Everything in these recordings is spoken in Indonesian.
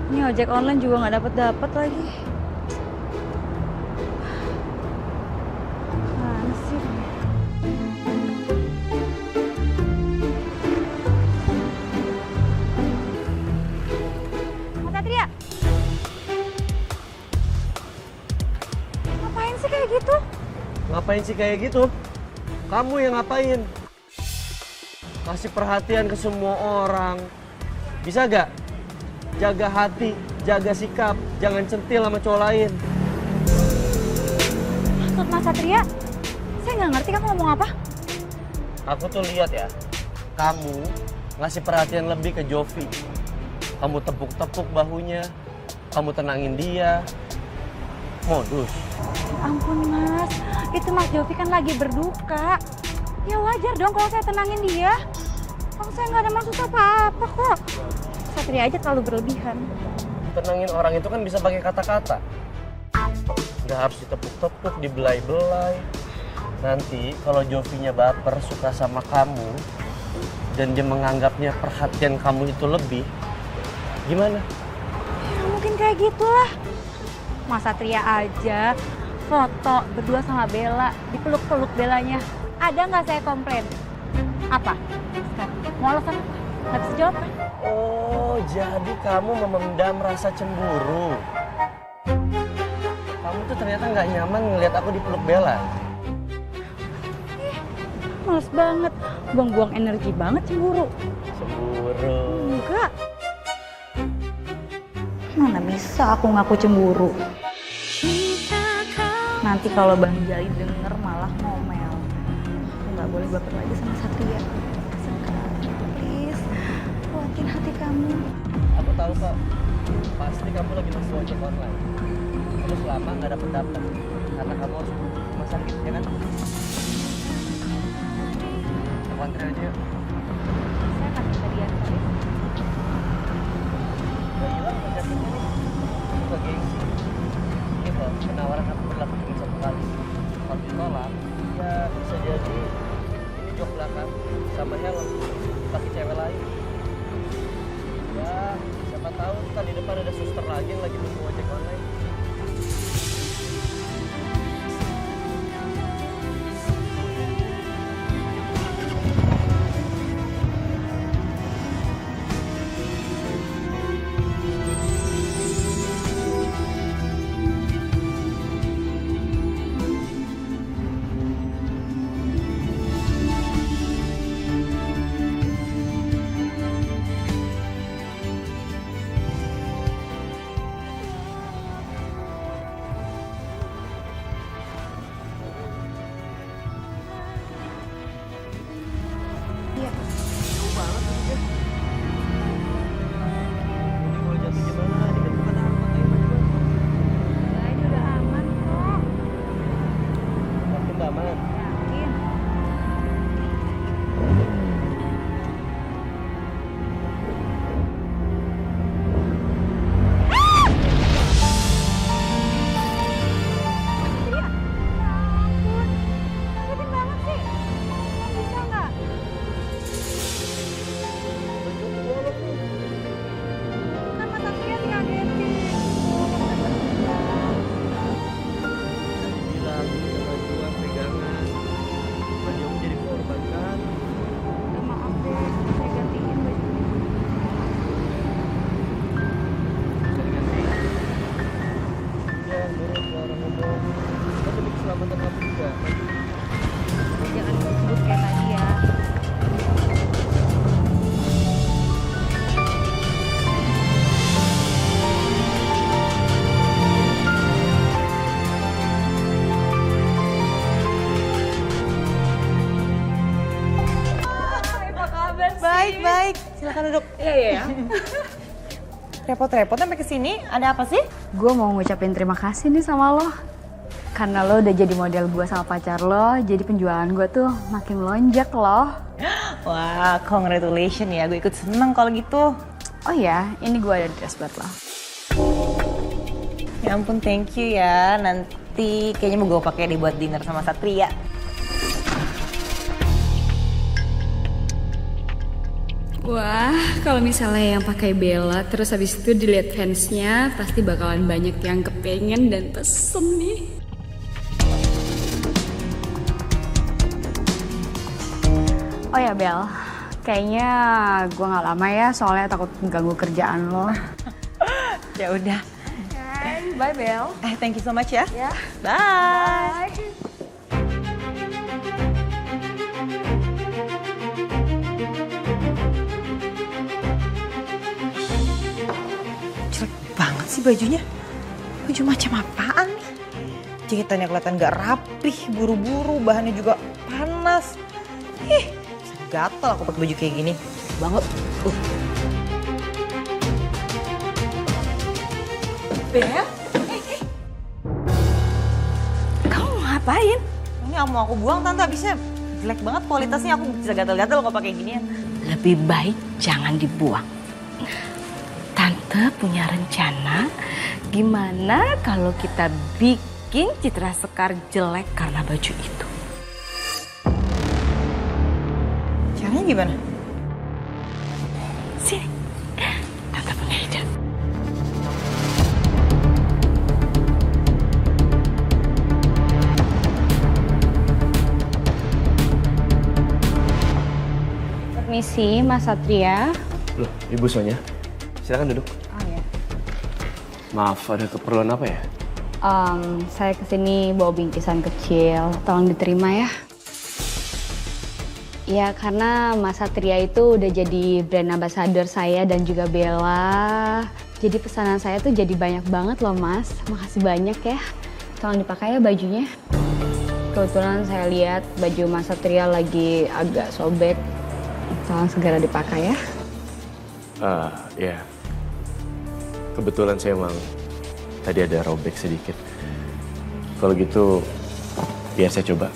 Ini ojek online juga nggak dapet lagi. Mana sih? Mas Satria, ngapain sih kayak gitu? Ngapain sih kayak gitu? Kamu yang ngapain? Kasih perhatian ke semua orang. Bisa gak? Jaga hati, jaga sikap, jangan centil sama cowok lain. Maksud Mas Satria, saya nggak ngerti kamu ngomong apa. Aku tuh lihat ya, kamu ngasih perhatian lebih ke Jovi. Kamu tepuk-tepuk bahunya, kamu tenangin dia. Modus. Ampun Mas, itu Mas Jovi kan lagi berduka. Ya wajar dong kalau saya tenangin dia. Kalau saya nggak ada maksud apa-apa kok. Satria aja terlalu berlebihan. Tenangin orang itu kan bisa pakai kata-kata. Nggak harus ditepuk-tepuk, dibelai-belai. Nanti kalau Jovinya baper suka sama kamu dan dia menganggapnya perhatian kamu itu lebih, gimana? Ya mungkin kayak gitulah. Mas Satria aja foto berdua sama Bella, dipeluk-peluk Bellanya. Ada nggak saya komplain? Apa? Sekarang mau alasan apa? Nggak bisa jawab kan? Oh, jadi kamu memendam rasa cemburu. Kamu tuh ternyata nggak nyaman ngelihat aku dipeluk Bella. Males banget, buang-buang energi banget cemburu. Cemburu. Enggak. Mana bisa aku ngaku cemburu? Nanti kalau Bang Jali denger malah ngomel. Aku nggak boleh baper lagi sama Satria. Sekali, please, kuatin hati kamu. Aku tahu kok, pasti kamu lagi nunggu ojek online. Terus lama nggak dapet karena kamu harus ke rumah sakit, ya kan? Aku antri aja yuk. Saya akan minta diantar ya. Udah hilang ojeknya nih. Aku gak gengsi. Ini loh, penawaran aku berlaku cuma satu kali. Kalau ditolak, ya bisa jadi ini jok belakang sama helm pakai cewek lain. Ya, siapa tahu kan di depan ada suster lagi yang lagi nunggu ojek online. Iya. Jauh banget ojeknya. Ini kalau jatuh gimana? Dikit bukan amat ayo maju. Ya, ini udah aman kok. Yakin nggak aman? Yakin. Satria, ya ampun. Ngagetin banget sih. Kamu bisa nggak? Baju aku bolong nih. Kan Mas Satria dikagetin. Bilang sama gua pegangan. Baju aku jadi korban kan? Ya, maaf deh, saya gantiin bajunya. Bisa diganti. Ya, nurut ke orang ngomong. Kan demi keselamatan kamu juga. Ya, jangan ngebut kayak tadi ya. Apa kabar sih? Baik, baik. Silakan duduk. Iya, iya ya. Repot-repot sampai kesini. Ada apa sih? Gue mau ngucapin terima kasih nih sama lo. Karena lo udah jadi model gue sama pacar lo, jadi penjualan gue tuh makin melonjak loh. Wah, congratulations ya. Gue ikut seneng kalau gitu. Oh ya, ini gue ada dress buat lo. Ya ampun, thank you ya. Nanti kayaknya mau gue pakai dibuat dinner sama Satria. Wah, kalau misalnya yang pakai Bella terus habis itu dilihat fansnya, pasti bakalan banyak yang kepengen dan pesen nih. Oh ya Bel, kayaknya gue nggak lama ya, soalnya takut mengganggu kerjaan lo. Ya udah. Okay, bye Bel. Thank you so much ya. Ya. Bye. Jelek banget sih bajunya. Baju macam apaan nih? Jahitannya kelihatan gak rapih, buru-buru, bahannya juga panas. Gatel aku pakai baju kayak gini. Banget. Bel? Kamu ngapain? Ini mau aku buang tante, habisnya jelek banget kualitasnya, aku bisa gatel-gatel kalau pakai ginian. Lebih baik jangan dibuang. Tante punya rencana gimana kalau kita bikin Citra Sekar jelek karena baju itu. Caranya gimana? Sini, Tante punya ide. Permisi Mas Satria. Loh, Ibu Sonya. Silakan duduk. Oh ya. Maaf, ada keperluan apa ya? Saya kesini bawa bingkisan kecil, tolong diterima ya. Ya karena Mas Satria itu udah jadi brand ambassador saya dan juga Bella. Jadi pesanan saya tuh jadi banyak banget loh Mas. Makasih banyak ya. Tolong dipakai ya bajunya. Kebetulan saya lihat baju Mas Satria lagi agak sobek. Tolong segera dipakai ya. Ya. Kebetulan saya emang tadi ada robek sedikit. Kalau gitu, biar saya coba.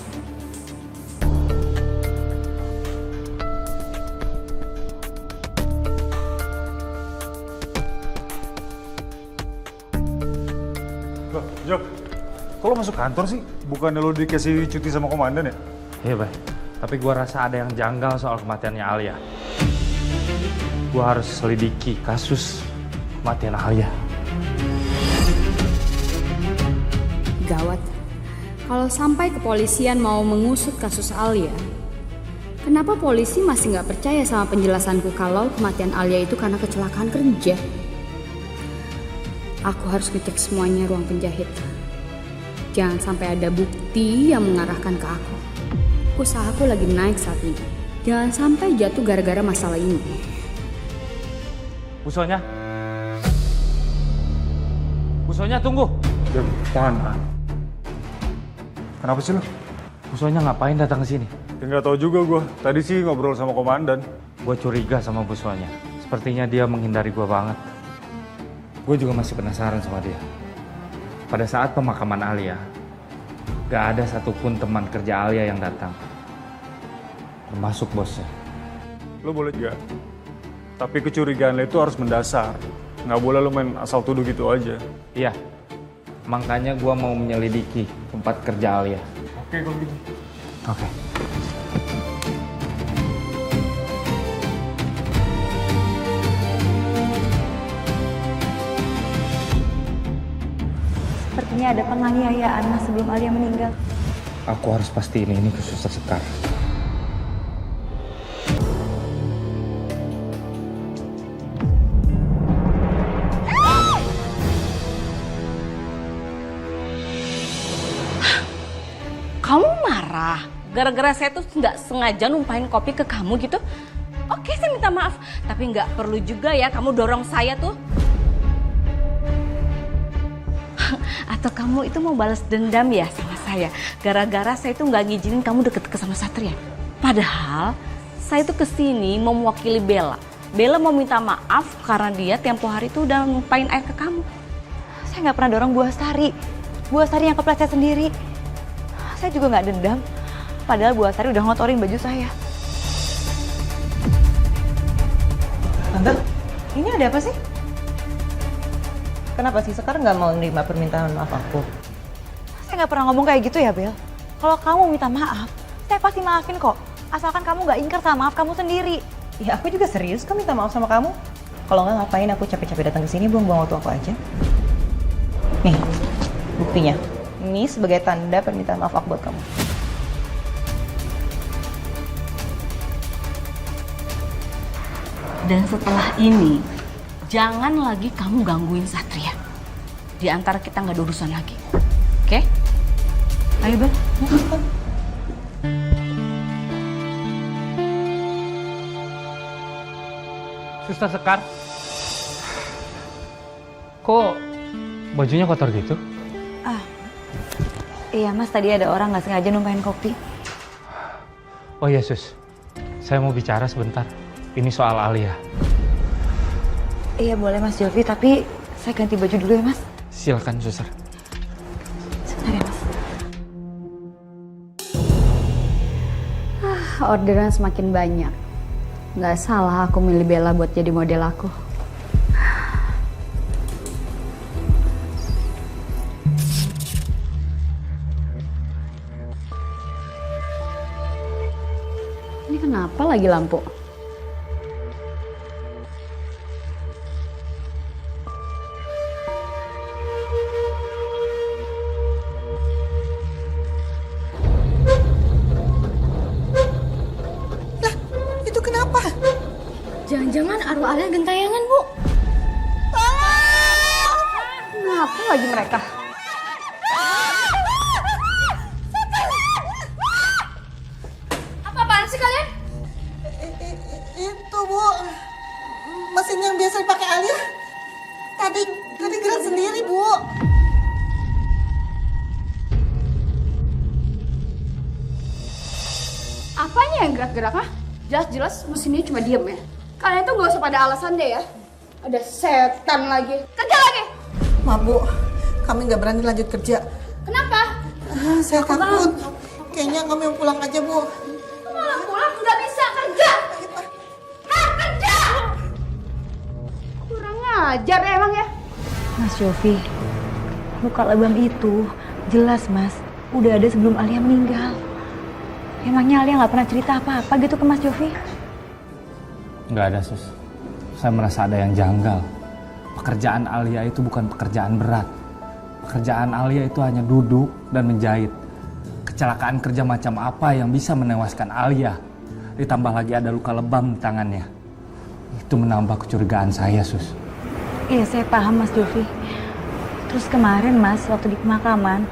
Loh, Jok, kok lo masuk kantor sih? Bukannya lo dikasih cuti sama komandan ya? Iya, Bay. Tapi gua rasa ada yang janggal soal kematiannya Alia. Gua harus selidiki kasus kematian Alia. Gawat. Kalau sampai kepolisian mau mengusut kasus Alia, kenapa polisi masih nggak percaya sama penjelasanku kalau kematian Alia itu karena kecelakaan kerja? Aku harus ngecek semuanya ruang penjahit. Jangan sampai ada bukti yang mengarahkan ke aku. Usahaku lagi naik saat ini. Jangan sampai jatuh gara-gara masalah ini. Bu Sonya? Bu Sonya, tunggu! Jok, tahan. Kenapa sih lo? Bu Sonya ngapain datang ke sini? Ya nggak tahu juga gue. Tadi sih ngobrol sama komandan. Gue curiga sama Bu Sonya. Sepertinya dia menghindari gue banget. Gue juga masih penasaran sama dia. Pada saat pemakaman Alia, gak ada satupun teman kerja Alia yang datang. Termasuk bosnya. Lo boleh juga. Tapi kecurigaan lo itu harus mendasar. Nggak boleh lo main asal tuduh gitu aja. Iya, makanya gue mau menyelidiki tempat kerja Alia. Oke, kalau gitu. Oke. Sepertinya ada penganiayaan Mas sebelum Alia meninggal. Aku harus pastiin ini ke Suster Sekar. Kamu marah gara-gara saya tuh nggak sengaja numpahin kopi ke kamu gitu? Oke, saya minta maaf, tapi nggak perlu juga ya kamu dorong saya tuh. Atau kamu itu mau balas dendam ya sama saya gara-gara saya tuh nggak ngizinin kamu deket-deket sama Satria. Padahal saya tuh kesini mau mewakili Bella. Bella mau minta maaf karena dia tempo hari tuh udah numpahin air ke kamu. Saya nggak pernah dorong Bu Astari. Bu Astari yang kepleset sendiri. Saya juga nggak dendam. Padahal Bu Astari udah ngotorin baju saya. Tante, ini ada apa sih? Kenapa sih Sekar nggak mau nerima permintaan maaf aku? Saya nggak pernah ngomong kayak gitu ya Bel. Kalau kamu minta maaf, saya pasti maafin kok. Asalkan kamu nggak ingkar sama maaf kamu sendiri. Ya aku juga serius kok minta maaf sama kamu. Kalau nggak ngapain aku capek-capek datang ke sini buang-buang waktu aku aja. Nih, buktinya. Ini sebagai tanda permintaan maaf aku buat kamu. Dan setelah ini, jangan lagi kamu gangguin Satria. Di antara kita nggak ada urusan lagi. Oke? Ayo, Bel. Suster Sekar, kok bajunya kotor gitu? Iya mas, tadi ada orang nggak sengaja numpahin kopi. Oh iya Sus, saya mau bicara sebentar. Ini soal Alia. Iya boleh mas Jolvi, tapi saya ganti baju dulu ya mas. Silakan Suster. Sebentar ya mas. Orderan semakin banyak. Nggak salah aku milih Bella buat jadi model aku. Ini kenapa lagi lampu? Itu kenapa? Jangan-jangan arwah Alia gentayangan, Bu. Kenapa lagi mereka? Apa-apaan sih kalian? Itu Bu, mesin yang biasa dipakai Alia. Tadi gerak sendiri Bu. Apanya yang gerak-gerak, ah? Jelas-jelas mesinnya cuma diem ya. Kalian tuh gak usah pada alasan deh ya. Ada setan lagi. Kerja lagi! Maaf Bu, kami nggak berani lanjut kerja. Kenapa? Saya takut. Kayaknya kami mau pulang aja Bu. Malah pulang nggak bisa kerja. Hah, kerja! Kurang ngajar emang ya. Mas Jolvi, luka lebam itu jelas mas, udah ada sebelum Alia meninggal. Emangnya Alia nggak pernah cerita apa-apa gitu ke Mas Jolvi? Nggak ada Sus. Saya merasa ada yang janggal. Pekerjaan Alia itu bukan pekerjaan berat. Pekerjaan Alia itu hanya duduk dan menjahit. Kecelakaan kerja macam apa yang bisa menewaskan Alia? Ditambah lagi ada luka lebam di tangannya. Itu menambah kecurigaan saya, Sus. Iya saya paham Mas Jolvi. Terus kemarin mas, waktu di pemakaman,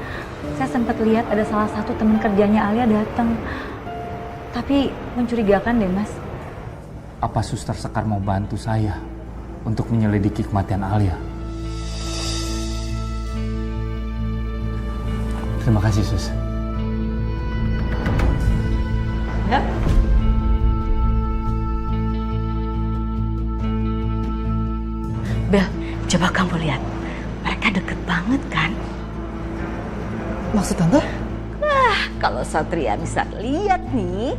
saya sempat lihat ada salah satu teman kerjanya Alia datang. Tapi mencurigakan deh mas. Apa Suster Sekar mau bantu saya untuk menyelidiki kematian Alia? Terima kasih, Sus. Ya. Bel, coba kamu lihat. Mereka deket banget kan? Maksud Tante? Kalau Satria bisa lihat nih,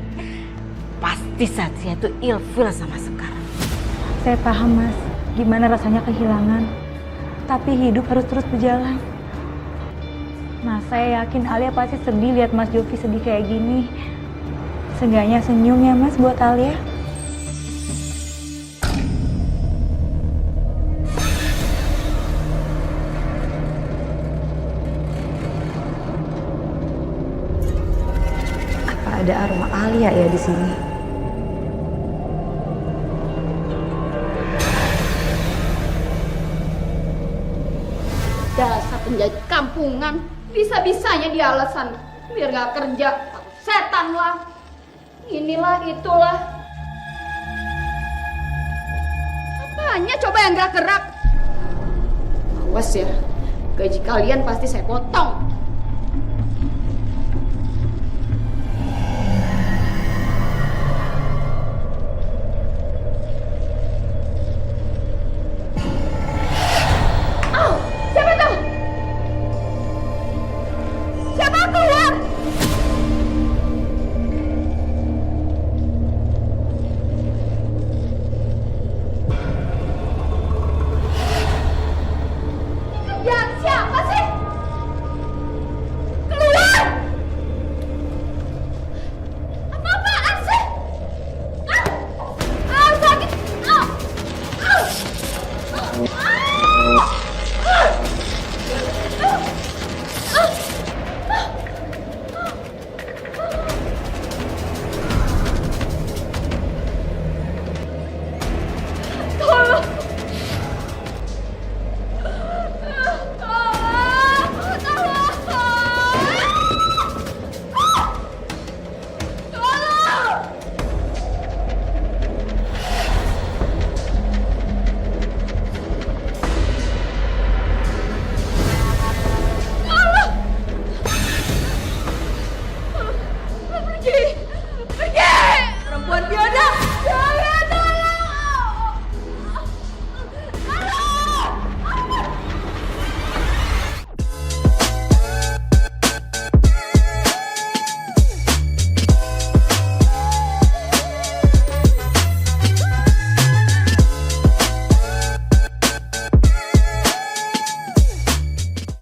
pasti Satria itu ilfil sama Sekar. Saya paham mas, gimana rasanya kehilangan. Tapi hidup harus terus berjalan. Nah saya yakin Alia pasti sedih lihat Mas Jolvi sedih kayak gini. Seenggaknya senyum ya mas buat Alia. Apa ada arwah Alia ya di sini? Dasar penjahit kampungan. Bisa-bisanya dia alasan. Biar gak kerja. Setan lah. Inilah itulah. Apanya coba yang gerak-gerak? Awas ya. Gaji kalian pasti saya potong.